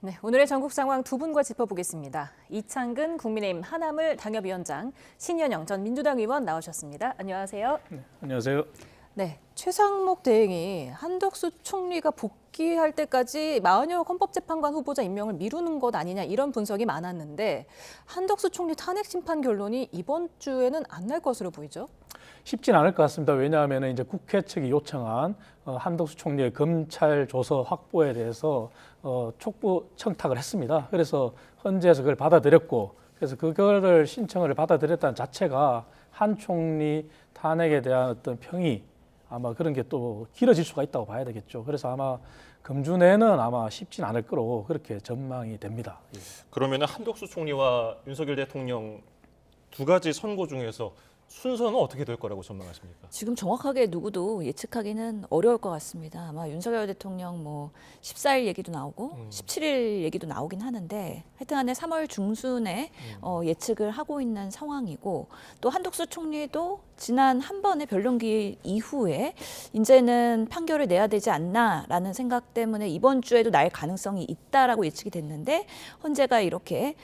네, 오늘의 전국 상황 두 분과 짚어보겠습니다. 이창근 국민의힘 하남을 당협위원장, 신현영 전 민주당 의원 나오셨습니다. 안녕하세요. 네, 안녕하세요. 네, 최상목 대행이 한덕수 총리가 복귀할 때까지 마은혁 헌법재판관 후보자 임명을 미루는 것 아니냐 이런 분석이 많았는데 한덕수 총리 탄핵 심판 결론이 이번 주에는 안 날 것으로 보이죠? 쉽진 않을 것 같습니다. 왜냐하면 이제 국회 측이 요청한 한덕수 총리의 검찰 조서 확보에 대해서 촉구 청탁을 했습니다. 그래서 헌재에서 그걸 받아들였고, 그래서 그거를 신청을 받아들였다는 자체가 한 총리 탄핵에 대한 어떤 평이 아마 그런 게 또 길어질 수가 있다고 봐야 되겠죠. 그래서 아마 금주 내는 아마 쉽진 않을 거로 그렇게 전망이 됩니다. 그러면 한덕수 총리와 윤석열 대통령 두 가지 선고 중에서 순서는 어떻게 될 거라고 전망하십니까? 지금 정확하게 누구도 예측하기는 어려울 것 같습니다. 아마 윤석열 대통령 14일 얘기도 나오고 17일 얘기도 나오긴 하는데 하여튼간에 3월 중순에 예측을 하고 있는 상황이고 또 한덕수 총리도 지난 한 번의 변론기 이후에 이제는 판결을 내야 되지 않나라는 생각 때문에 이번 주에도 날 가능성이 있다라고 예측이 됐는데 헌재가 이렇게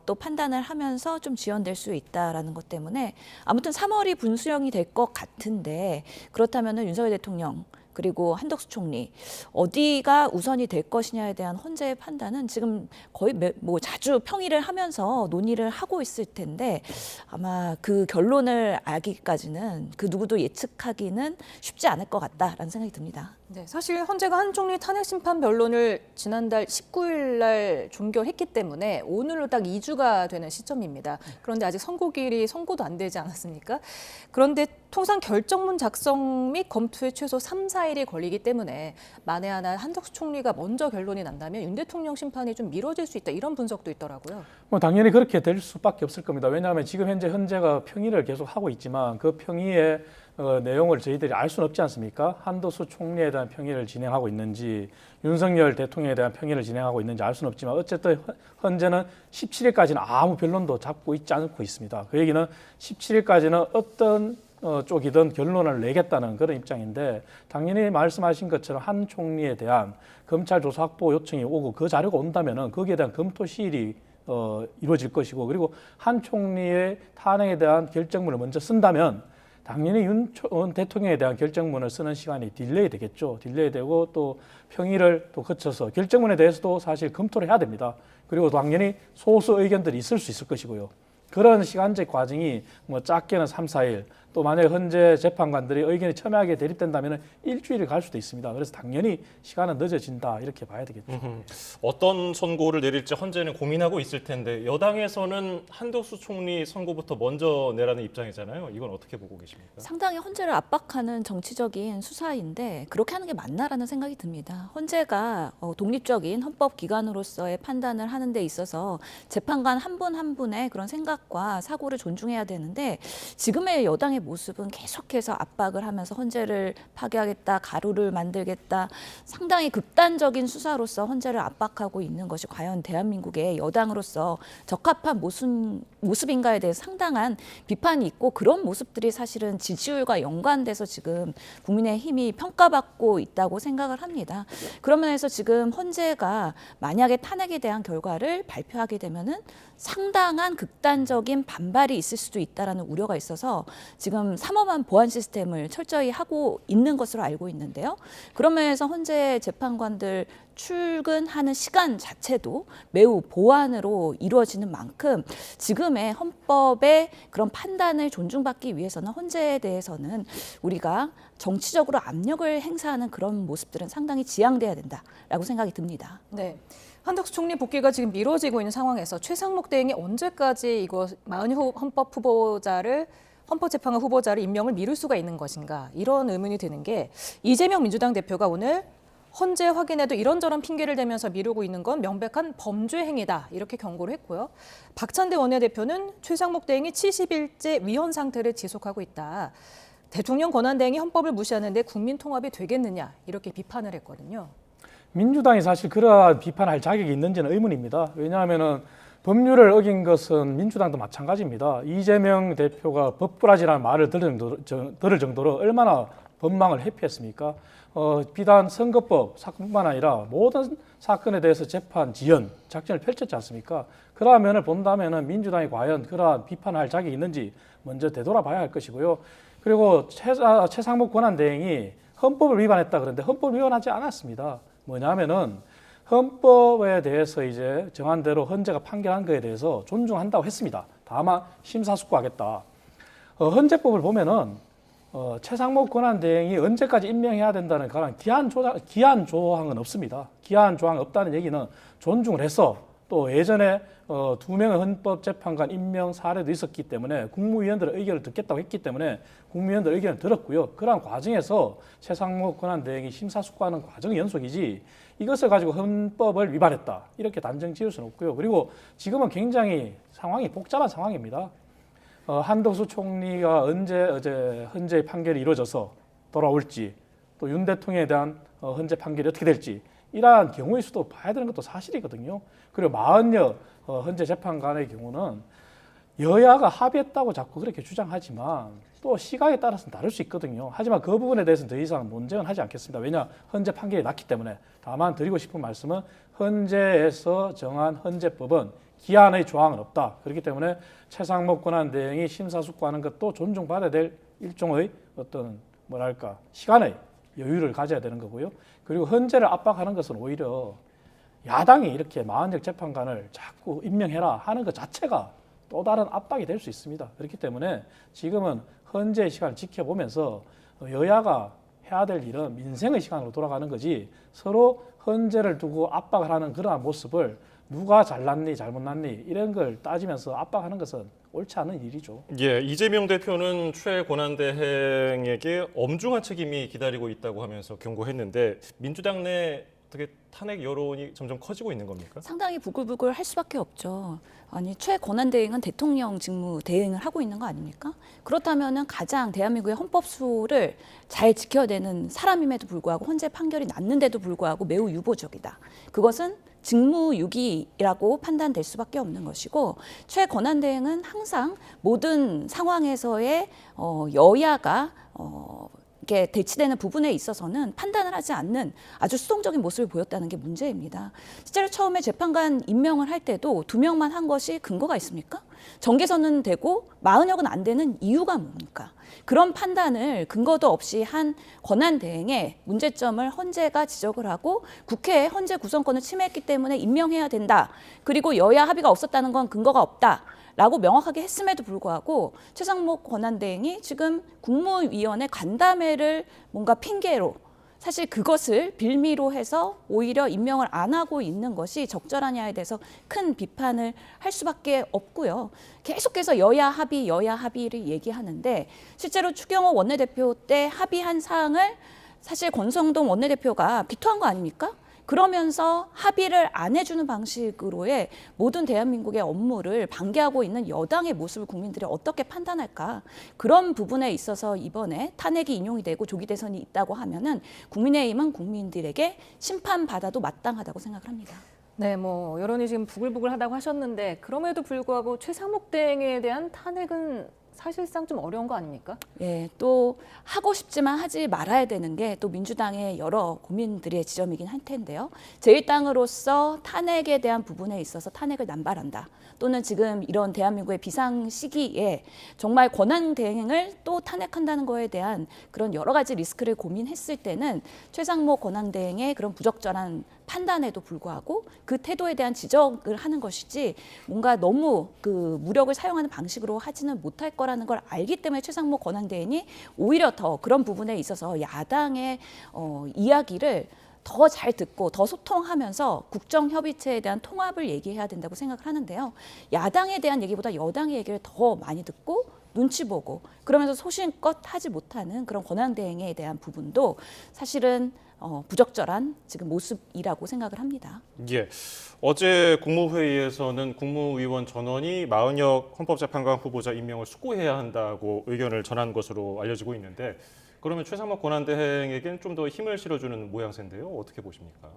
또 판단을 하면서 좀 지연될 수 있다라는 것 때문에 아무튼 3월이 분수령이 될 것 같은데 그렇다면은 윤석열 대통령 그리고 한덕수 총리 어디가 우선이 될 것이냐에 대한 헌재의 판단은 지금 거의 자주 평의를 하면서 논의를 하고 있을 텐데 아마 그 결론을 알기까지는 그 누구도 예측하기는 쉽지 않을 것 같다라는 생각이 듭니다. 네, 사실 헌재가 한 총리 탄핵 심판 변론을 지난달 19일 날 종결했기 때문에 오늘로 딱 2주가 되는 시점입니다. 그런데 아직 선고일이 선고도 안 되지 않았습니까? 그런데 통상 결정문 작성 및 검토에 최소 3, 4일이 걸리기 때문에 만에 하나 한덕수 총리가 먼저 결론이 난다면 윤 대통령 심판이 좀 미뤄질 수 있다 이런 분석도 있더라고요. 당연히 그렇게 될 수밖에 없을 겁니다. 왜냐하면 지금 현재 헌재가 평의를 계속 하고 있지만 그 평의의 내용을 저희들이 알 수는 없지 않습니까? 한덕수 총리에 대한 평의를 진행하고 있는지 윤석열 대통령에 대한 평의를 진행하고 있는지 알 수는 없지만 어쨌든 헌재는 17일까지는 아무 변론도 잡고 있지 않고 있습니다. 그 얘기는 17일까지는 어떤 쪽이든 결론을 내겠다는 그런 입장인데 당연히 말씀하신 것처럼 한 총리에 대한 검찰 조사 확보 요청이 오고 그 자료가 온다면은 거기에 대한 검토 시일이 이루어질 것이고 그리고 한 총리의 탄핵에 대한 결정문을 먼저 쓴다면 당연히 윤 대통령에 대한 결정문을 쓰는 시간이 딜레이 되겠죠. 딜레이 되고 또 평의를 또 거쳐서 결정문에 대해서도 사실 검토를 해야 됩니다. 그리고 당연히 소수 의견들이 있을 수 있을 것이고요. 그런 시간적 과정이 작게는 3, 4일 또 만약에 헌재 재판관들이 의견이 첨예하게 대립된다면 일주일이 갈 수도 있습니다. 그래서 당연히 시간은 늦어진다 이렇게 봐야 되겠죠. 어떤 선고를 내릴지 헌재는 고민하고 있을 텐데 여당에서는 한덕수 총리 선고부터 먼저 내라는 입장이잖아요. 이건 어떻게 보고 계십니까? 상당히 헌재를 압박하는 정치적인 수사인데 그렇게 하는 게 맞나라는 생각이 듭니다. 헌재가 독립적인 헌법기관으로서의 판단을 하는 데 있어서 재판관 한 분 한 분의 그런 생각과 사고를 존중해야 되는데 지금의 여당의 모습은 계속해서 압박을 하면서 헌재를 파기하겠다, 가루를 만들겠다, 상당히 극단적인 수사로서 헌재를 압박하고 있는 것이 과연 대한민국의 여당으로서 적합한 모습인가에 대해서 상당한 비판이 있고 그런 모습들이 사실은 지지율과 연관돼서 지금 국민의힘이 평가받고 있다고 생각을 합니다. 그런 면에서 지금 헌재가 만약에 탄핵에 대한 결과를 발표하게 되면은 상당한 극단적인 반발이 있을 수도 있다라는 우려가 있어서 지금 삼엄한 보안 시스템을 철저히 하고 있는 것으로 알고 있는데요. 그런 면에서 헌재 재판관들 출근하는 시간 자체도 매우 보안으로 이루어지는 만큼 지금의 헌법의 그런 판단을 존중받기 위해서는 헌재에 대해서는 우리가 정치적으로 압력을 행사하는 그런 모습들은 상당히 지양돼야 된다라고 생각이 듭니다. 네. 한덕수 총리 복귀가 지금 미뤄지고 있는 상황에서 최상목 대행이 언제까지 이거 마은혁 헌법재판관 후보자를 임명을 미룰 수가 있는 것인가 이런 의문이 드는 게 이재명 민주당 대표가 오늘 헌재 확인에도 이런저런 핑계를 대면서 미루고 있는 건 명백한 범죄 행위다 이렇게 경고를 했고요. 박찬대 원내대표는 최상목 대행이 70일째 위헌 상태를 지속하고 있다. 대통령 권한대행이 헌법을 무시하는데 국민 통합이 되겠느냐 이렇게 비판을 했거든요. 민주당이 사실 그러한 비판할 자격이 있는지는 의문입니다. 왜냐하면은 법률을 어긴 것은 민주당도 마찬가지입니다. 이재명 대표가 법꾸라지라는 말을 들을 정도로 얼마나 법망을 회피했습니까? 비단 선거법 사건뿐만 아니라 모든 사건에 대해서 재판, 지연, 작전을 펼쳤지 않습니까? 그러한 면을 본다면은 민주당이 과연 그러한 비판할 자격이 있는지 먼저 되돌아봐야 할 것이고요. 그리고 최상목 권한대행이 헌법을 위반했다 그러는데 헌법을 위반하지 않았습니다. 뭐냐면은 헌법에 대해서 이제 정한 대로 헌재가 판결한 거에 대해서 존중한다고 했습니다. 다만 심사숙고하겠다. 헌재법을 보면은 최상목 권한대행이 언제까지 임명해야 된다는 그런 기한 조항은 없습니다. 기한 조항 없다는 얘기는 존중을 해서 또 예전에 2명의 헌법재판관 임명 사례도 있었기 때문에 국무위원들의 의견을 듣겠다고 했기 때문에 국무위원들 의견을 들었고요. 그러한 과정에서 최상목 권한대행이 심사숙고하는 과정의 연속이지 이것을 가지고 헌법을 위반했다 이렇게 단정 지을 수는 없고요. 그리고 지금은 굉장히 상황이 복잡한 상황입니다. 한덕수 총리가 언제 헌재 판결이 이루어져서 돌아올지 또 윤 대통령에 대한 헌재 판결이 어떻게 될지 이러한 경우의 수도 봐야 되는 것도 사실이거든요. 그리고 40여 헌재 재판관의 경우는 여야가 합의했다고 자꾸 그렇게 주장하지만 또 시각에 따라서는 다를 수 있거든요. 하지만 그 부분에 대해서는 더 이상 논쟁은 하지 않겠습니다. 왜냐? 헌재 판결이 났기 때문에. 다만 드리고 싶은 말씀은 헌재에서 정한 헌재법은 기한의 조항은 없다. 그렇기 때문에 최상목 권한대행이 심사숙고하는 것도 존중받아야 될 일종의 어떤 뭐랄까 시간의 여유를 가져야 되는 거고요. 그리고 헌재를 압박하는 것은 오히려 야당이 이렇게 40여 재판관을 자꾸 임명해라 하는 것 자체가 또 다른 압박이 될 수 있습니다. 그렇기 때문에 지금은 헌재의 시간을 지켜보면서 여야가 해야 될 일은 민생의 시간으로 돌아가는 거지 서로 헌재를 두고 압박을 하는 그러한 모습을 누가 잘났니 잘못났니 이런 걸 따지면서 압박하는 것은 옳지 않은 일이죠. 예, 이재명 대표는 최 권한대행에게 엄중한 책임이 기다리고 있다고 하면서 경고했는데 민주당 내 어떻게 탄핵 여론이 점점 커지고 있는 겁니까? 상당히 부글부글 할 수밖에 없죠. 아니 최 권한대행은 대통령 직무 대행을 하고 있는 거 아닙니까? 그렇다면은 가장 대한민국의 헌법수호를 잘 지켜야 되는 사람임에도 불구하고 헌재 판결이 났는데도 불구하고 매우 유보적이다. 그것은 직무유기라고 판단될 수밖에 없는 것이고 최 권한대행은 항상 모든 상황에서의 여야가 이렇게 대치되는 부분에 있어서는 판단을 하지 않는 아주 수동적인 모습을 보였다는 게 문제입니다. 실제로 처음에 재판관 임명을 할 때도 2명만 한 것이 근거가 있습니까? 정계선은 되고 40여건 안 되는 이유가 뭡니까? 그런 판단을 근거도 없이 한 권한대행의 문제점을 헌재가 지적을 하고 국회에 헌재 구성권을 침해했기 때문에 임명해야 된다. 그리고 여야 합의가 없었다는 건 근거가 없다. 라고 명확하게 했음에도 불구하고 최상목 권한대행이 지금 국무위원회 간담회를 뭔가 핑계로 사실 그것을 빌미로 해서 오히려 임명을 안 하고 있는 것이 적절하냐에 대해서 큰 비판을 할 수밖에 없고요. 계속해서 여야 합의를 얘기하는데 실제로 추경호 원내대표 때 합의한 사항을 사실 권성동 원내대표가 비토한 거 아닙니까? 그러면서 합의를 안 해주는 방식으로의 모든 대한민국의 업무를 방해하고 있는 여당의 모습을 국민들이 어떻게 판단할까? 그런 부분에 있어서 이번에 탄핵이 인용이 되고 조기 대선이 있다고 하면은 국민의힘은 국민들에게 심판받아도 마땅하다고 생각을 합니다. 네, 뭐 여론이 지금 부글부글하다고 하셨는데 그럼에도 불구하고 최상목 대행에 대한 탄핵은 사실상 좀 어려운 거 아닙니까? 예, 또 하고 싶지만 하지 말아야 되는 게 또 민주당의 여러 고민들의 지점이긴 할 텐데요. 제1당으로서 탄핵에 대한 부분에 있어서 탄핵을 남발한다. 또는 지금 이런 대한민국의 비상 시기에 정말 권한 대행을 또 탄핵한다는 거에 대한 그런 여러 가지 리스크를 고민했을 때는 최상목 권한 대행의 그런 부적절한 판단에도 불구하고 그 태도에 대한 지적을 하는 것이지 뭔가 너무 그 무력을 사용하는 방식으로 하지는 못할 거라는 걸 알기 때문에 최상목 권한대행이 오히려 더 그런 부분에 있어서 야당의 이야기를 더 잘 듣고 더 소통하면서 국정협의체에 대한 통합을 얘기해야 된다고 생각을 하는데요. 야당에 대한 얘기보다 여당의 얘기를 더 많이 듣고 눈치 보고 그러면서 소신껏 하지 못하는 그런 권한대행에 대한 부분도 사실은 부적절한 지금 모습이라고 생각을 합니다. 예. 어제 국무회의에서는 국무위원 전원이 마은혁 헌법재판관 후보자 임명을 숙고해야 한다고 의견을 전한 것으로 알려지고 있는데 그러면 최상목 권한대행에게는 좀 더 힘을 실어주는 모양새인데요. 어떻게 보십니까?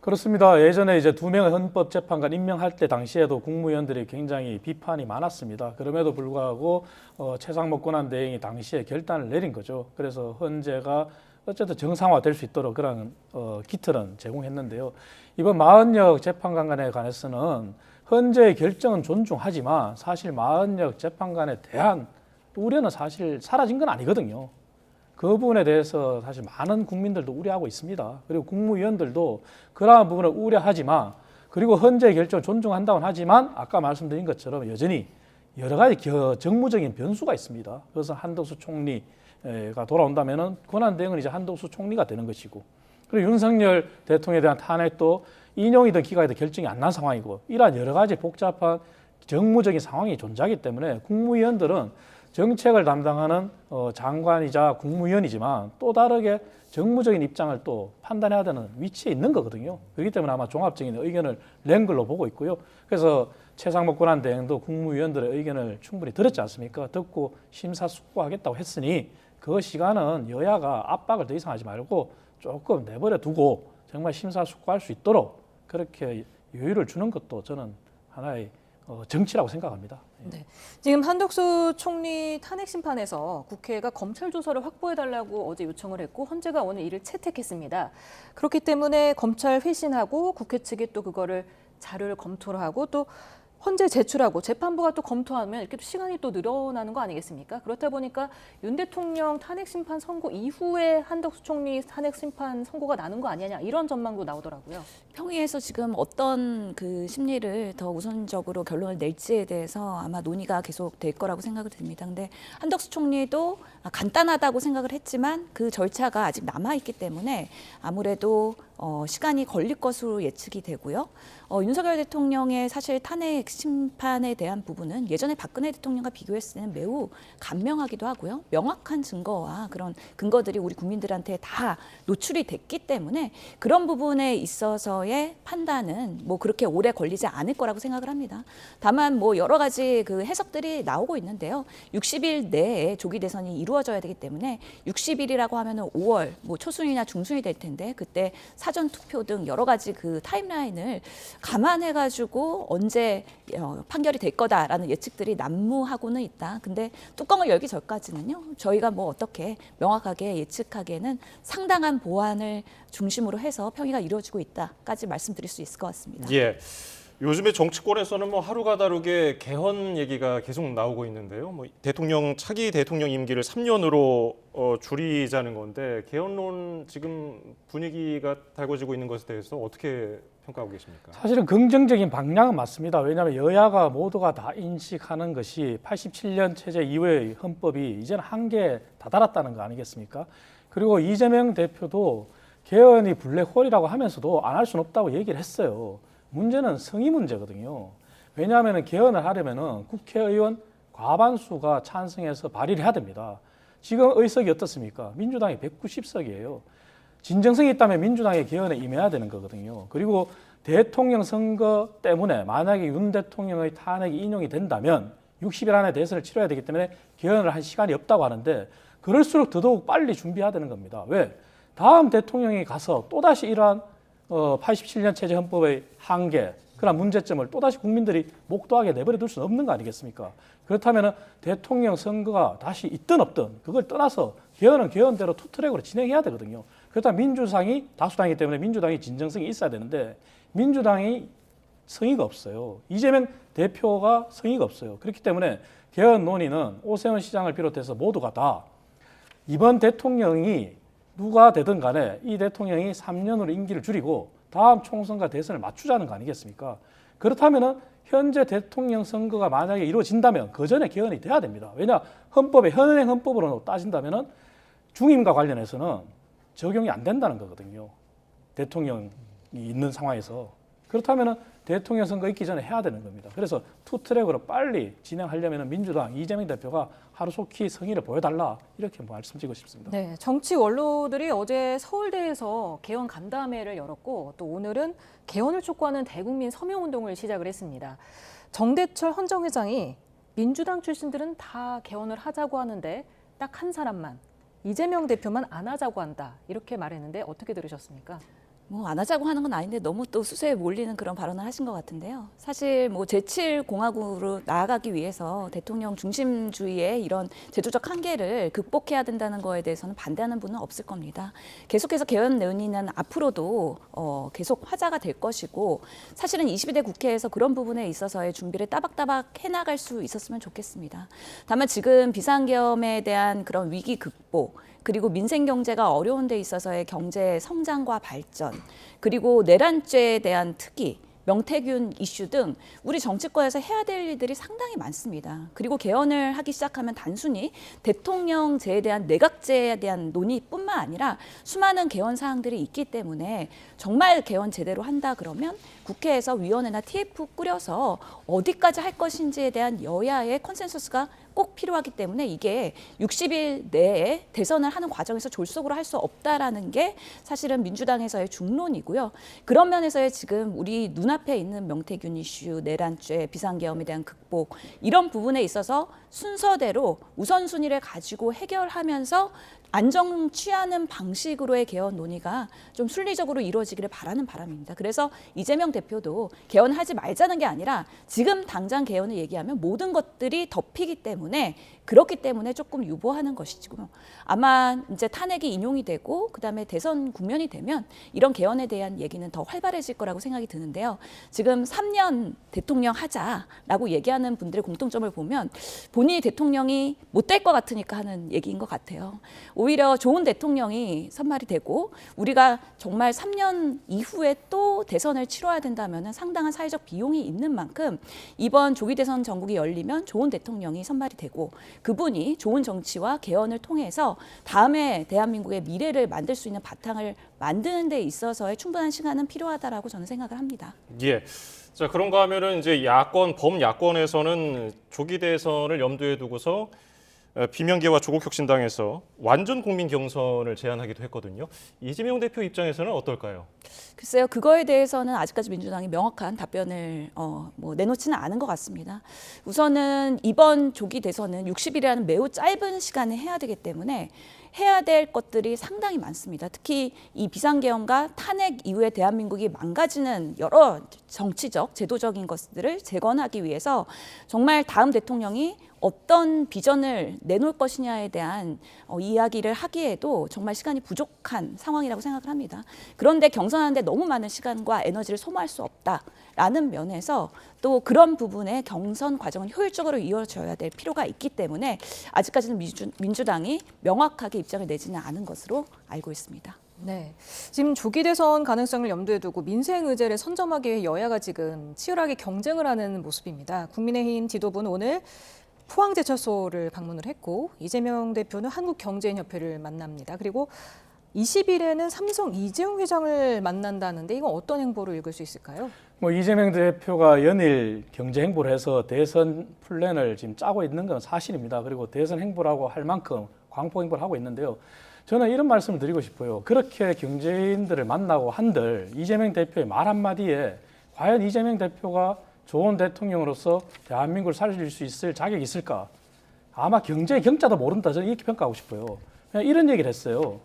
그렇습니다. 예전에 이제 2명의 헌법재판관 임명할 때 당시에도 국무위원들이 굉장히 비판이 많았습니다. 그럼에도 불구하고 최상목 권한대행이 당시에 결단을 내린 거죠. 그래서 헌재가 어쨌든 정상화될 수 있도록 그런 기틀은 제공했는데요. 이번 마흔역 재판관에 관해서는 헌재의 결정은 존중하지만 사실 마흔역 재판관에 대한 우려는 사실 사라진 건 아니거든요. 그 부분에 대해서 사실 많은 국민들도 우려하고 있습니다. 그리고 국무위원들도 그러한 부분을 우려하지만, 그리고 헌재의 결정을 존중한다고는 하지만 아까 말씀드린 것처럼 여전히 여러 가지 정무적인 변수가 있습니다. 그래서 한덕수 총리가 돌아온다면은 권한대행은 이제 한덕수 총리가 되는 것이고, 그리고 윤석열 대통령에 대한 탄핵도 인용이든 기각이든 결정이 안 난 상황이고, 이러한 여러 가지 복잡한 정무적인 상황이 존재하기 때문에 국무위원들은 정책을 담당하는 장관이자 국무위원이지만 또 다르게 정무적인 입장을 또 판단해야 되는 위치에 있는 거거든요. 그렇기 때문에 아마 종합적인 의견을 낸 걸로 보고 있고요. 그래서 최상목 권한대행도 국무위원들의 의견을 충분히 들었지 않습니까? 듣고 심사숙고하겠다고 했으니 그 시간은 여야가 압박을 더 이상 하지 말고 조금 내버려 두고 정말 심사숙고할 수 있도록 그렇게 여유를 주는 것도 저는 하나의 정치라고 생각합니다. 네. 지금 한덕수 총리 탄핵 심판에서 국회가 검찰 조사를 확보해달라고 어제 요청을 했고 헌재가 오늘 이를 채택했습니다. 그렇기 때문에 검찰 회신하고 국회 측이 또 그거를 자료를 검토를 하고 또 헌재 제출하고 재판부가 또 검토하면 이렇게 또 시간이 또 늘어나는 거 아니겠습니까? 그렇다 보니까 윤 대통령 탄핵 심판 선고 이후에 한덕수 총리 탄핵 심판 선고가 나는 거 아니냐 이런 전망도 나오더라고요. 평의에서 지금 어떤 그 심리를 더 우선적으로 결론을 낼지에 대해서 아마 논의가 계속 될 거라고 생각을 듭니다. 근데 한덕수 총리도 간단하다고 생각을 했지만 그 절차가 아직 남아있기 때문에 아무래도 시간이 걸릴 것으로 예측이 되고요. 윤석열 대통령의 사실 탄핵 심판에 대한 부분은 예전에 박근혜 대통령과 비교했을 때는 매우 간명하기도 하고요. 명확한 증거와 그런 근거들이 우리 국민들한테 다 노출이 됐기 때문에 그런 부분에 있어서의 판단은 뭐 그렇게 오래 걸리지 않을 거라고 생각을 합니다. 다만 뭐 여러 가지 그 해석들이 나오고 있는데요. 60일 내에 조기 대선이 이루어져야 되기 때문에 60일이라고 하면은 5월 뭐 초순이나 중순이 될 텐데 그때 사전 투표 등 여러 가지 그 타임라인을 감안해가지고 언제 판결이 될 거다라는 예측들이 난무하고는 있다. 근데 뚜껑을 열기 전까지는요. 저희가 뭐 어떻게 명확하게 예측하기에는 상당한 보완을 중심으로 해서 평의가 이루어지고 있다까지 말씀드릴 수 있을 것 같습니다. 예. 요즘에 정치권에서는 뭐 하루가 다르게 개헌 얘기가 계속 나오고 있는데요. 뭐 차기 대통령 임기를 3년으로 줄이자는 건데 개헌론 지금 분위기가 달궈지고 있는 것에 대해서 어떻게 평가하고 계십니까? 사실은 긍정적인 방향은 맞습니다. 왜냐하면 여야가 모두가 다 인식하는 것이 87년 체제 이후의 헌법이 이제는 한계에 다다랐다는 거 아니겠습니까? 그리고 이재명 대표도 개헌이 블랙홀이라고 하면서도 안 할 수는 없다고 얘기를 했어요. 문제는 성의 문제거든요. 왜냐하면 개헌을 하려면 국회의원 과반수가 찬성해서 발의를 해야 됩니다. 지금 의석이 어떻습니까? 민주당이 190석이에요. 진정성이 있다면 민주당의 개헌에 임해야 되는 거거든요. 그리고 대통령 선거 때문에 만약에 윤 대통령의 탄핵이 인용이 된다면 60일 안에 대선을 치러야 되기 때문에 개헌을 할 시간이 없다고 하는데 그럴수록 더더욱 빨리 준비해야 되는 겁니다. 왜? 다음 대통령이 가서 또다시 이러한 87년 체제 헌법의 한계, 그런 문제점을 또다시 국민들이 목도하게 내버려 둘 수는 없는 거 아니겠습니까? 그렇다면 대통령 선거가 다시 있든 없든 그걸 떠나서 개헌은 개헌대로 투트랙으로 진행해야 되거든요. 그렇다면 민주당이 다수당이기 때문에 민주당이 진정성이 있어야 되는데 민주당이 성의가 없어요. 이재명 대표가 성의가 없어요. 그렇기 때문에 개헌 논의는 오세훈 시장을 비롯해서 모두가 다 이번 대통령이 누가 되든 간에 이 대통령이 3년으로 임기를 줄이고 다음 총선과 대선을 맞추자는 거 아니겠습니까? 그렇다면 현재 대통령 선거가 만약에 이루어진다면 그 전에 개헌이 돼야 됩니다. 왜냐? 현행 헌법으로 따진다면 중임과 관련해서는 적용이 안 된다는 거거든요. 대통령이 있는 상황에서. 그렇다면 대통령 선거 있기 전에 해야 되는 겁니다. 그래서 투트랙으로 빨리 진행하려면 민주당 이재명 대표가 하루속히 성의를 보여달라 이렇게 말씀드리고 싶습니다. 네, 정치 원로들이 어제 서울대에서 개헌 간담회를 열었고 또 오늘은 개헌을 촉구하는 대국민 서명운동을 시작을 했습니다. 정대철 헌정회장이 민주당 출신들은 다 개헌을 하자고 하는데 딱 한 사람만 이재명 대표만 안 하자고 한다 이렇게 말했는데 어떻게 들으셨습니까? 뭐 안 하자고 하는 건 아닌데 너무 또 수세에 몰리는 그런 발언을 하신 것 같은데요. 사실 뭐 제7공화국으로 나아가기 위해서 대통령 중심주의의 이런 제도적 한계를 극복해야 된다는 거에 대해서는 반대하는 분은 없을 겁니다. 계속해서 개헌 논의는 앞으로도 계속 화제가 될 것이고 사실은 22대 국회에서 그런 부분에 있어서의 준비를 따박따박 해나갈 수 있었으면 좋겠습니다. 다만 지금 비상계엄에 대한 그런 위기 극복 그리고 민생 경제가 어려운 데 있어서의 경제 성장과 발전, 그리고 내란죄에 대한 특이, 명태균 이슈 등 우리 정치권에서 해야 될 일들이 상당히 많습니다. 그리고 개헌을 하기 시작하면 단순히 대통령제에 대한 내각제에 대한 논의뿐만 아니라 수많은 개헌 사항들이 있기 때문에 정말 개헌 제대로 한다 그러면 국회에서 위원회나 TF 꾸려서 어디까지 할 것인지에 대한 여야의 컨센서스가 꼭 필요하기 때문에 이게 60일 내에 대선을 하는 과정에서 졸속으로 할 수 없다라는 게 사실은 민주당에서의 중론이고요. 그런 면에서의 지금 우리 눈앞에 있는 명태균 이슈, 내란죄, 비상계엄에 대한 극복 이런 부분에 있어서 순서대로 우선순위를 가지고 해결하면서 안정 취하는 방식으로의 개헌 논의가 좀 순리적으로 이루어지기를 바라는 바람입니다. 그래서 이재명 대표도 개헌하지 말자는 게 아니라 지금 당장 개헌을 얘기하면 모든 것들이 덮이기 때문에 그렇기 때문에 조금 유보하는 것이고 아마 이제 탄핵이 인용이 되고 그다음에 대선 국면이 되면 이런 개헌에 대한 얘기는 더 활발해질 거라고 생각이 드는데요. 지금 3년 대통령 하자라고 얘기하는 분들의 공통점을 보면 본인이 대통령이 못 될 것 같으니까 하는 얘기인 것 같아요. 오히려 좋은 대통령이 선발이 되고 우리가 정말 3년 이후에 또 대선을 치러야 된다면 상당한 사회적 비용이 있는 만큼 이번 조기 대선 전국이 열리면 좋은 대통령이 선발이 되고 그분이 좋은 정치와 개헌을 통해서 다음에 대한민국의 미래를 만들 수 있는 바탕을 만드는 데 있어서의 충분한 시간은 필요하다라고 저는 생각을 합니다. 예. 자, 그런가 하면은 이제 야권, 범야권에서는 조기 대선을 염두에 두고서 비명계와 조국혁신당에서 완전 국민 경선을 제안하기도 했거든요. 이재명 대표 입장에서는 어떨까요? 글쎄요, 그거에 대해서는 아직까지 민주당이 명확한 답변을 내놓지는 않은 것 같습니다. 우선은 이번 조기 대선은 60일이라는 매우 짧은 시간에 해야 되기 때문에 해야 될 것들이 상당히 많습니다. 특히 이 비상계엄과 탄핵 이후에 대한민국이 망가지는 여러 정치적, 제도적인 것들을 재건하기 위해서 정말 다음 대통령이 어떤 비전을 내놓을 것이냐에 대한 이야기를 하기에도 정말 시간이 부족한 상황이라고 생각을 합니다. 그런데 경선하는데 너무 많은 시간과 에너지를 소모할 수 없다라는 면에서 또 그런 부분에 경선 과정은 효율적으로 이루어져야 될 필요가 있기 때문에 아직까지는 민주당이 명확하게 입장을 내지는 않은 것으로 알고 있습니다. 네, 지금 조기 대선 가능성을 염두에 두고 민생 의제를 선점하기 위해 여야가 지금 치열하게 경쟁을 하는 모습입니다. 국민의힘 지도부는 오늘 포항제철소를 방문을 했고 이재명 대표는 한국경제인협회를 만납니다. 그리고 20일에는 삼성 이재용 회장을 만난다는데 이건 어떤 행보로 읽을 수 있을까요? 이재명 대표가 연일 경제 행보를 해서 대선 플랜을 지금 짜고 있는 건 사실입니다. 그리고 대선 행보라고 할 만큼 광폭 행보를 하고 있는데요. 저는 이런 말씀을 드리고 싶어요. 그렇게 경제인들을 만나고 한들 이재명 대표의 말 한마디에 과연 이재명 대표가 좋은 대통령으로서 대한민국을 살릴 수 있을 자격이 있을까? 아마 경제의 경자도 모른다. 저는 이렇게 평가하고 싶어요. 그냥 이런 얘기를 했어요.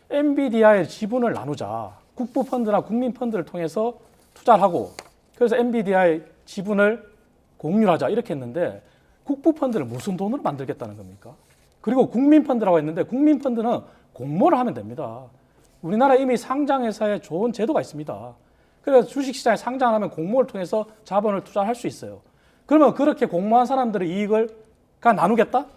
엔비디아의 지분을 나누자. 국부펀드나 국민펀드를 통해서 투자를 하고 그래서 엔비디아의 지분을 공유하자 이렇게 했는데 국부펀드를 무슨 돈으로 만들겠다는 겁니까? 그리고 국민펀드라고 했는데 국민펀드는 공모를 하면 됩니다. 우리나라 이미 상장회사에 좋은 제도가 있습니다. 그래서 주식시장에 상장하면 공모를 통해서 자본을 투자할 수 있어요. 그러면 그렇게 공모한 사람들의 이익을 나누겠다?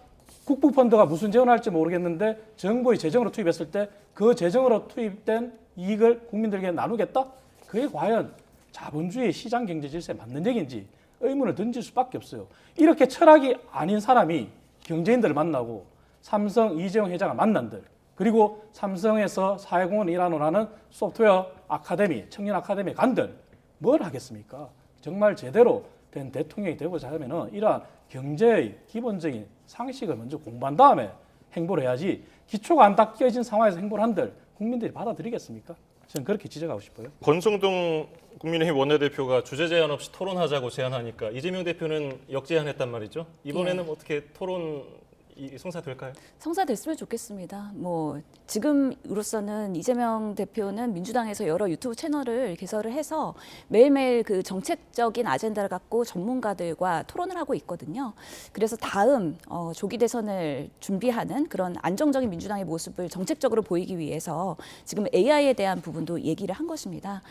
국부펀드가 무슨 재원을 할지 모르겠는데 정부의 재정으로 투입했을 때 그 재정으로 투입된 이익을 국민들에게 나누겠다? 그게 과연 자본주의 시장 경제 질서에 맞는 얘기인지 의문을 던질 수밖에 없어요. 이렇게 철학이 아닌 사람이 경제인들을 만나고 삼성 이재용 회장을 만난들 그리고 삼성에서 사회공헌 일환으로 하는 소프트웨어 아카데미, 청년 아카데미에 간들 뭘 하겠습니까? 정말 제대로 된 대통령이 되고자 하면은 이러한 경제의 기본적인 상식을 먼저 공부한 다음에 행보를 해야지 기초가 안 닦여진 상황에서 행보를 한들 국민들이 받아들이겠습니까? 저는 그렇게 지적하고 싶어요. 권성동 국민의힘 원내대표가 주제 제한 없이 토론하자고 제안하니까 이재명 대표는 역제안했단 말이죠. 이번에는 어떻게 토론 성사될까요? 성사됐으면 좋겠습니다. 뭐 지금으로서는 이재명 대표는 민주당에서 여러 유튜브 채널을 개설을 해서 매일매일 그 정책적인 아젠다를 갖고 전문가들과 토론을 하고 있거든요. 그래서 다음 조기 대선을 준비하는 그런 안정적인 민주당의 모습을 정책적으로 보이기 위해서 지금 AI에 대한 부분도 얘기를 한 것입니다.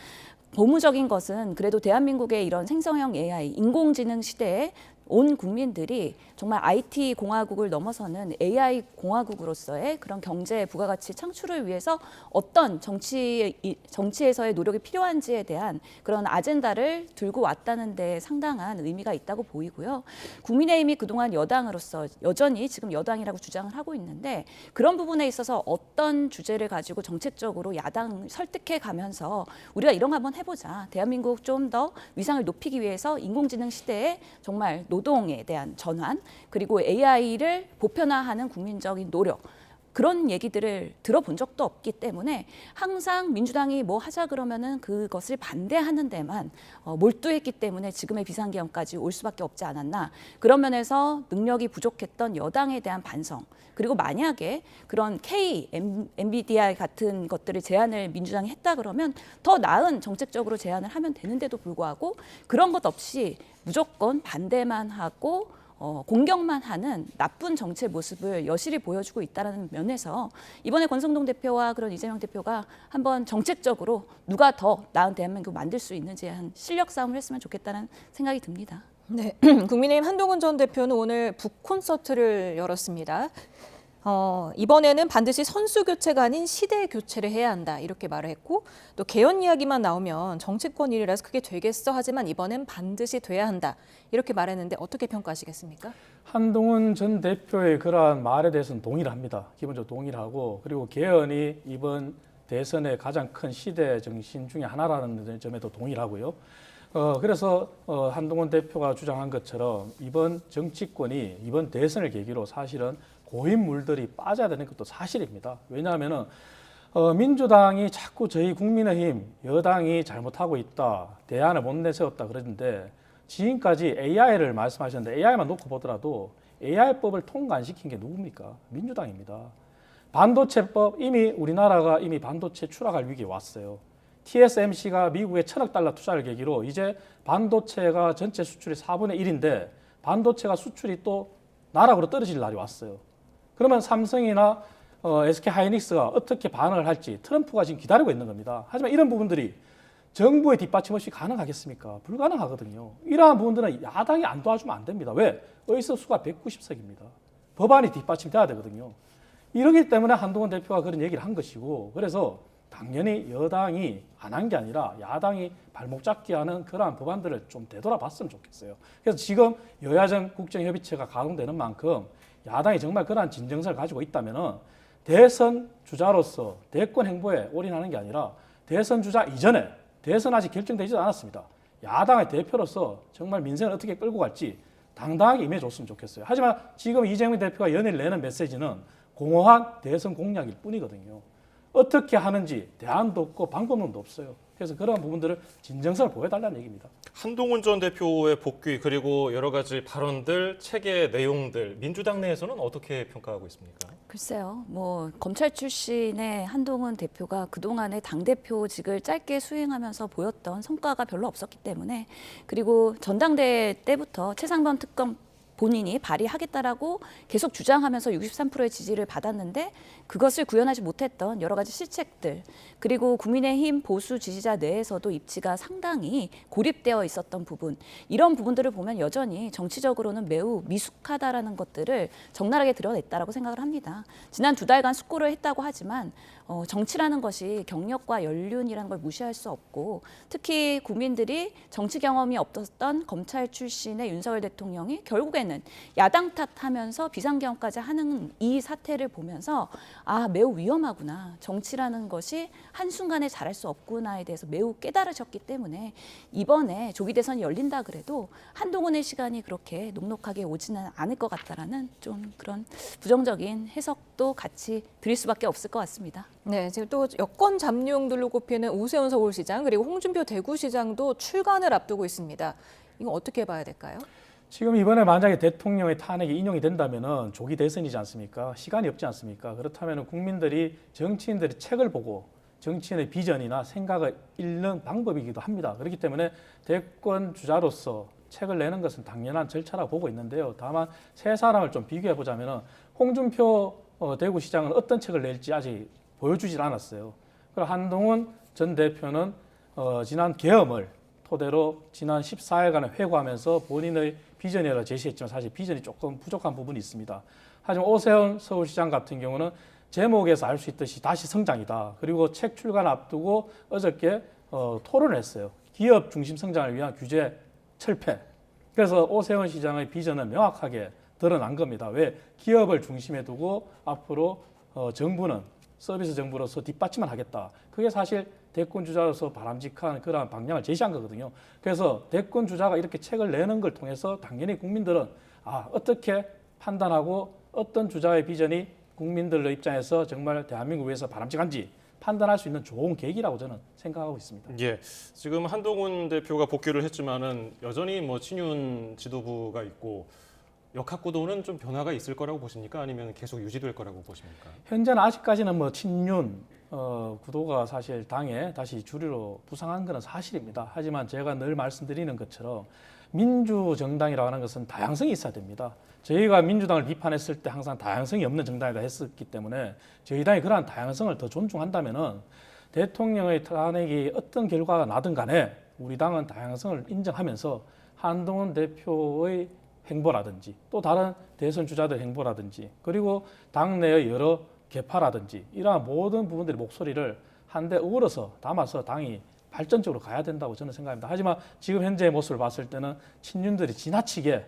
고무적인 것은 그래도 대한민국의 이런 생성형 AI, 인공지능 시대에 온 국민들이 정말 IT 공화국을 넘어서는 AI 공화국으로서의 그런 경제 부가가치 창출을 위해서 어떤 정치에서의 노력이 필요한지에 대한 그런 아젠다를 들고 왔다는 데 상당한 의미가 있다고 보이고요. 국민의힘이 그동안 여당으로서 여전히 지금 여당이라고 주장을 하고 있는데 그런 부분에 있어서 어떤 주제를 가지고 정책적으로 야당 설득해 가면서 우리가 이런 거 한번 해보자. 대한민국 좀 더 위상을 높이기 위해서 인공지능 시대에 정말 노동에 대한 전환 그리고 AI를 보편화하는 국민적인 노력 그런 얘기들을 들어본 적도 없기 때문에 항상 민주당이 뭐 하자 그러면은 그것을 반대하는 데만 몰두했기 때문에 지금의 비상계엄까지 올 수밖에 없지 않았나. 그런 면에서 능력이 부족했던 여당에 대한 반성 그리고 만약에 그런 NVIDIA 같은 것들을 제안을 민주당이 했다 그러면 더 나은 정책적으로 제안을 하면 되는데도 불구하고 그런 것 없이 무조건 반대만 하고 공격만 하는 나쁜 정치의 모습을 여실히 보여주고 있다는 면에서 이번에 권성동 대표와 그런 이재명 대표가 한번 정책적으로 누가 더 나은 대한민국을 만들 수 있는지 한 실력 싸움을 했으면 좋겠다는 생각이 듭니다. 네, 국민의힘 한동훈 전 대표는 오늘 북 콘서트를 열었습니다. 이번에는 반드시 선수 교체가 아닌 시대 교체를 해야 한다 이렇게 말을 했고 또 개헌 이야기만 나오면 정치권 일이라서 그게 되겠어 하지만 이번엔 반드시 돼야 한다 이렇게 말했는데 어떻게 평가하시겠습니까? 한동훈 전 대표의 그러한 말에 대해서는 동의를 합니다. 기본적으로 동의를 하고 그리고 개헌이 이번 대선의 가장 큰 시대 정신 중에 하나라는 점에도 동의를 하고요. 그래서 한동훈 대표가 주장한 것처럼 이번 정치권이 이번 대선을 계기로 사실은 고인물들이 빠져야 되는 것도 사실입니다. 왜냐하면 민주당이 자꾸 저희 국민의힘 여당이 잘못하고 있다, 대안을 못 내세웠다 그러는데 지금까지 AI를 말씀하셨는데 AI만 놓고 보더라도 AI법을 통과 안 시킨 게 누굽니까? 민주당입니다. 반도체법 이미 우리나라가 이미 반도체 추락할 위기에 왔어요. TSMC가 미국에 $1,000억 투자를 계기로 이제 반도체가 전체 수출의 4분의 1인데 반도체가 수출이 또 나락으로 떨어질 날이 왔어요. 그러면 삼성이나 SK하이닉스가 어떻게 반응을 할지 트럼프가 지금 기다리고 있는 겁니다. 하지만 이런 부분들이 정부의 뒷받침 없이 가능하겠습니까? 불가능하거든요. 이러한 부분들은 야당이 안 도와주면 안 됩니다. 왜? 의석수가 190석입니다. 법안이 뒷받침돼야 되거든요. 이러기 때문에 한동훈 대표가 그런 얘기를 한 것이고 그래서 당연히 여당이 안 한 게 아니라 야당이 발목 잡기 하는 그러한 법안들을 좀 되돌아봤으면 좋겠어요. 그래서 지금 여야정 국정협의체가 가동되는 만큼 야당이 정말 그러한 진정성을 가지고 있다면 대선 주자로서 대권 행보에 올인하는 게 아니라 대선 주자 이전에 대선 아직 결정되지도 않았습니다. 야당의 대표로서 정말 민생을 어떻게 끌고 갈지 당당하게 임해줬으면 좋겠어요. 하지만 지금 이재명 대표가 연일 내는 메시지는 공허한 대선 공약일 뿐이거든요. 어떻게 하는지 대안도 없고 방법론도 없어요. 그래서 그런 부분들을 진정성을 보여달라는 얘기입니다. 한동훈 전 대표의 복귀 그리고 여러 가지 발언들, 책의 내용들 민주당 내에서는 어떻게 평가하고 있습니까? 글쎄요, 뭐 검찰 출신의 한동훈 대표가 그동안의 당대표직을 짧게 수행하면서 보였던 성과가 별로 없었기 때문에 그리고 전당대회 때부터 최상범 특검 본인이 발의하겠다라고 계속 주장하면서 63%의 지지를 받았는데 그것을 구현하지 못했던 여러 가지 실책들 그리고 국민의힘 보수 지지자 내에서도 입지가 상당히 고립되어 있었던 부분 이런 부분들을 보면 여전히 정치적으로는 매우 미숙하다라는 것들을 적나라하게 드러냈다라고 생각을 합니다. 지난 2달간 숙고를 했다고 하지만 정치라는 것이 경력과 연륜이라는 걸 무시할 수 없고 특히 국민들이 정치 경험이 없었던 검찰 출신의 윤석열 대통령이 결국에는 야당 탓하면서 비상경험까지 하는 이 사태를 보면서 아 매우 위험하구나. 정치라는 것이 한순간에 잘할 수 없구나에 대해서 매우 깨달으셨기 때문에 이번에 조기 대선이 열린다 그래도 한동훈의 시간이 그렇게 녹록하게 오지는 않을 것 같다라는 좀 그런 부정적인 해석도 같이 드릴 수밖에 없을 것 같습니다. 네, 지금 또 여권 잠룡들로 꼽히는 오세훈 서울시장 그리고 홍준표 대구시장도 출간을 앞두고 있습니다. 이거 어떻게 봐야 될까요? 지금 이번에 만약에 대통령의 탄핵이 인용이 된다면은 조기 대선이지 않습니까? 시간이 없지 않습니까? 그렇다면 국민들이 정치인들이 책을 보고 정치인의 비전이나 생각을 읽는 방법이기도 합니다. 그렇기 때문에 대권 주자로서 책을 내는 것은 당연한 절차라고 보고 있는데요. 다만 세 사람을 좀 비교해 보자면은 홍준표 대구시장은 어떤 책을 낼지 아직 보여주질 않았어요. 그리고 한동훈 전 대표는 지난 계엄을 토대로 지난 14일간을 회고하면서 본인의 비전이라고 제시했지만 사실 비전이 조금 부족한 부분이 있습니다. 하지만 오세훈 서울시장 같은 경우는 제목에서 알 수 있듯이 다시 성장이다. 그리고 책 출간 앞두고 어저께 토론을 했어요. 기업 중심 성장을 위한 규제 철폐. 그래서 오세훈 시장의 비전은 명확하게 드러난 겁니다. 왜? 기업을 중심에 두고 앞으로 정부는 서비스 정부로서 뒷받침을 하겠다. 그게 사실 대권 주자로서 바람직한 그러한 방향을 제시한 거거든요. 그래서 대권 주자가 이렇게 책을 내는 걸 통해서 당연히 국민들은 어떻게 판단하고 어떤 주자의 비전이 국민들의 입장에서 정말 대한민국을 위해서 바람직한지 판단할 수 있는 좋은 계기라고 저는 생각하고 있습니다. 예, 지금 한동훈 대표가 복귀를 했지만은 여전히 뭐 친윤 지도부가 있고 역학구도는 좀 변화가 있을 거라고 보십니까? 아니면 계속 유지될 거라고 보십니까? 현재는 아직까지는 뭐 친윤 구도가 사실 당에 다시 주류로 부상한 것은 사실입니다. 하지만 제가 늘 말씀드리는 것처럼 민주정당이라고 하는 것은 다양성이 있어야 됩니다. 저희가 민주당을 비판했을 때 항상 다양성이 없는 정당이다 했었기 때문에 저희 당이 그러한 다양성을 더 존중한다면은 대통령의 탄핵이 어떤 결과가 나든 간에 우리 당은 다양성을 인정하면서 한동훈 대표의 행보라든지 또 다른 대선 주자들 행보라든지 그리고 당내의 여러 개파라든지 이러한 모든 부분들의 목소리를 한데 어우러서 담아서 당이 발전적으로 가야 된다고 저는 생각합니다. 하지만 지금 현재의 모습을 봤을 때는 친윤들이 지나치게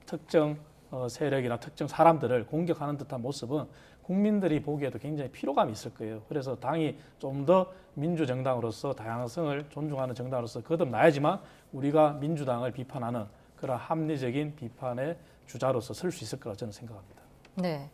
특정 세력이나 특정 사람들을 공격하는 듯한 모습은 국민들이 보기에도 굉장히 피로감이 있을 거예요. 그래서 당이 좀 더 민주정당으로서 다양성을 존중하는 정당으로서 거듭나야지만 우리가 민주당을 비판하는 그런 합리적인 비판의 주자로서 설 수 있을 거라고 저는 생각합니다. 네.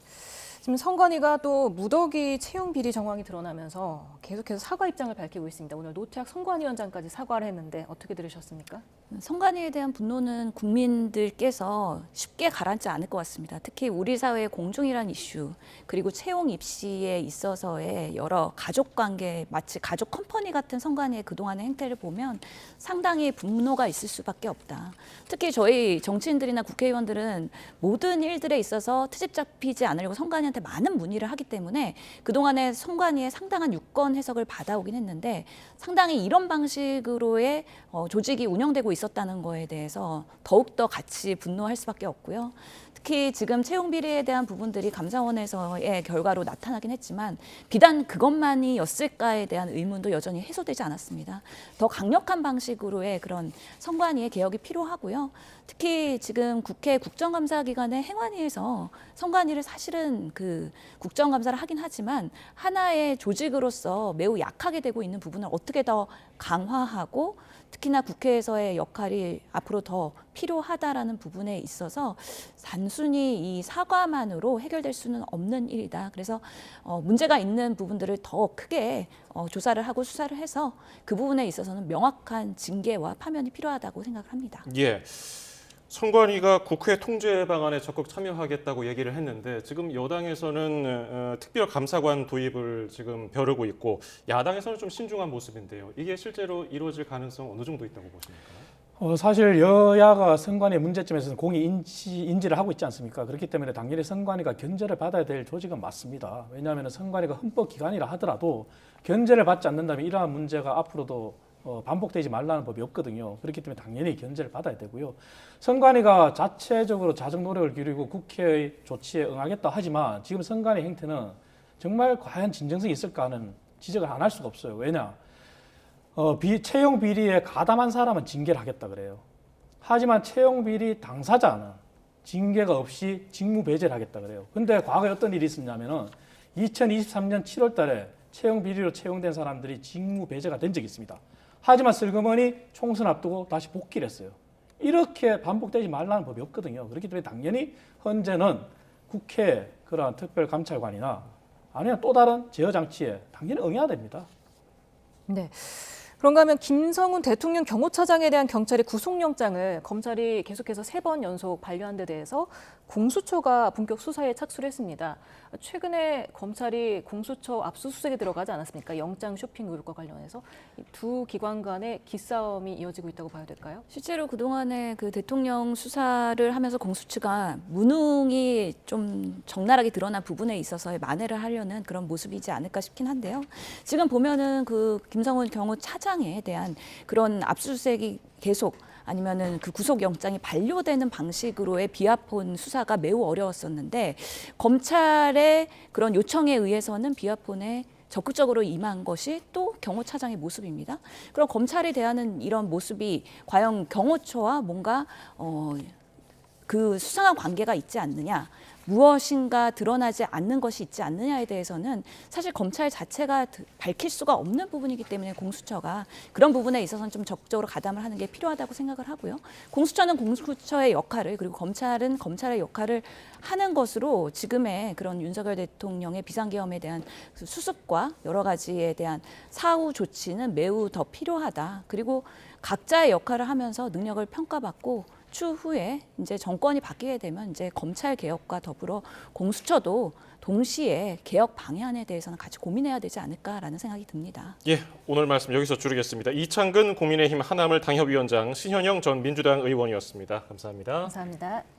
지금 선관위가 또 무더기 채용 비리 정황이 드러나면서 계속해서 사과 입장을 밝히고 있습니다. 오늘 노태학 선관위원장까지 사과를 했는데 어떻게 들으셨습니까? 선관위에 대한 분노는 국민들께서 쉽게 가라앉지 않을 것 같습니다. 특히 우리 사회의 공정이란 이슈, 그리고 채용 입시에 있어서의 여러 가족 관계, 마치 가족 컴퍼니 같은 선관위의 그동안의 행태를 보면 상당히 분노가 있을 수밖에 없다. 특히 저희 정치인들이나 국회의원들은 모든 일들에 있어서 트집 잡히지 않으려고 선관위한테 많은 문의를 하기 때문에 그동안에 선관위에 상당한 유권 해석을 받아오긴 했는데 상당히 이런 방식으로의 조직이 운영되고 있었다는 거에 대해서 더욱더 같이 분노할 수밖에 없고요. 특히 지금 채용 비리에 대한 부분들이 감사원에서의 결과로 나타나긴 했지만 비단 그것만이었을까에 대한 의문도 여전히 해소되지 않았습니다. 더 강력한 방식으로의 그런 선관위의 개혁이 필요하고요. 특히 지금 국회 국정감사기관의 행안위에서 선관위를 사실은 그 국정감사를 하긴 하지만 하나의 조직으로서 매우 약하게 되고 있는 부분을 어떻게 더 강화하고 특히나 국회에서의 역할이 앞으로 더 필요하다라는 부분에 있어서 단순히 이 사과만으로 해결될 수는 없는 일이다. 그래서 문제가 있는 부분들을 더 크게 조사를 하고 수사를 해서 그 부분에 있어서는 명확한 징계와 파면이 필요하다고 생각을 합니다. 예. 선관위가 국회 통제 방안에 적극 참여하겠다고 얘기를 했는데 지금 여당에서는 특별감사관 도입을 지금 벼르고 있고 야당에서는 좀 신중한 모습인데요. 이게 실제로 이루어질 가능성 어느 정도 있다고 보십니까? 사실 여야가 선관위의 문제점에서는 공히 인지를 하고 있지 않습니까? 그렇기 때문에 당연히 선관위가 견제를 받아야 될 조직은 맞습니다. 왜냐하면 선관위가 헌법기관이라 하더라도 견제를 받지 않는다면 이러한 문제가 앞으로도 반복되지 말라는 법이 없거든요. 그렇기 때문에 당연히 견제를 받아야 되고요. 선관위가 자체적으로 자정 노력을 기울이고 국회의 조치에 응하겠다 하지만 지금 선관위 행태는 정말 과연 진정성이 있을까 하는 지적을 안 할 수가 없어요. 왜냐? 채용 비리에 가담한 사람은 징계를 하겠다 그래요. 하지만 채용 비리 당사자는 징계가 없이 직무 배제를 하겠다 그래요. 근데 과거에 어떤 일이 있었냐면은 2023년 7월 달에 채용 비리로 채용된 사람들이 직무 배제가 된 적이 있습니다. 하지만 슬그머니 총선 앞두고 다시 복귀를 했어요. 이렇게 반복되지 말라는 법이 없거든요. 그렇기 때문에 당연히 현재는 국회 그러한 특별감찰관이나 아니면 또 다른 제어 장치에 당연히 응해야 됩니다. 네. 그런가 하면 김성훈 대통령 경호처장에 대한 경찰의 구속영장을 검찰이 계속해서 3번 연속 반려한 데 대해서 공수처가 본격 수사에 착수를 했습니다. 최근에 검찰이 공수처 압수수색에 들어가지 않았습니까? 영장 쇼핑 의혹과 관련해서 이 두 기관 간의 기싸움이 이어지고 있다고 봐야 될까요? 실제로 그동안에 그 대통령 수사를 하면서 공수처가 무능이 좀 적나라하게 드러난 부분에 있어서의 만회를 하려는 그런 모습이지 않을까 싶긴 한데요. 지금 보면은 그 김성훈 경호차장에 대한 그런 압수수색이 계속 아니면은 그 구속영장이 반려되는 방식으로의 비아폰 수사가 매우 어려웠었는데 검찰의 그런 요청에 의해서는 비아폰에 적극적으로 임한 것이 또 경호차장의 모습입니다. 그럼 검찰이 대하는 이런 모습이 과연 경호처와 뭔가 그 수상한 관계가 있지 않느냐, 무엇인가 드러나지 않는 것이 있지 않느냐에 대해서는 사실 검찰 자체가 밝힐 수가 없는 부분이기 때문에 공수처가 그런 부분에 있어서는 좀 적극적으로 가담을 하는 게 필요하다고 생각을 하고요. 공수처는 공수처의 역할을 그리고 검찰은 검찰의 역할을 하는 것으로 지금의 그런 윤석열 대통령의 비상계엄에 대한 수습과 여러 가지에 대한 사후 조치는 매우 더 필요하다. 그리고 각자의 역할을 하면서 능력을 평가받고 추후에 이제 정권이 바뀌게 되면 이제 검찰 개혁과 더불어 공수처도 동시에 개혁 방향에 대해서는 같이 고민해야 되지 않을까라는 생각이 듭니다. 예, 오늘 말씀 여기서 줄이겠습니다. 이창근 국민의힘 하남을 당협위원장, 신현영 전 민주당 의원이었습니다. 감사합니다. 감사합니다.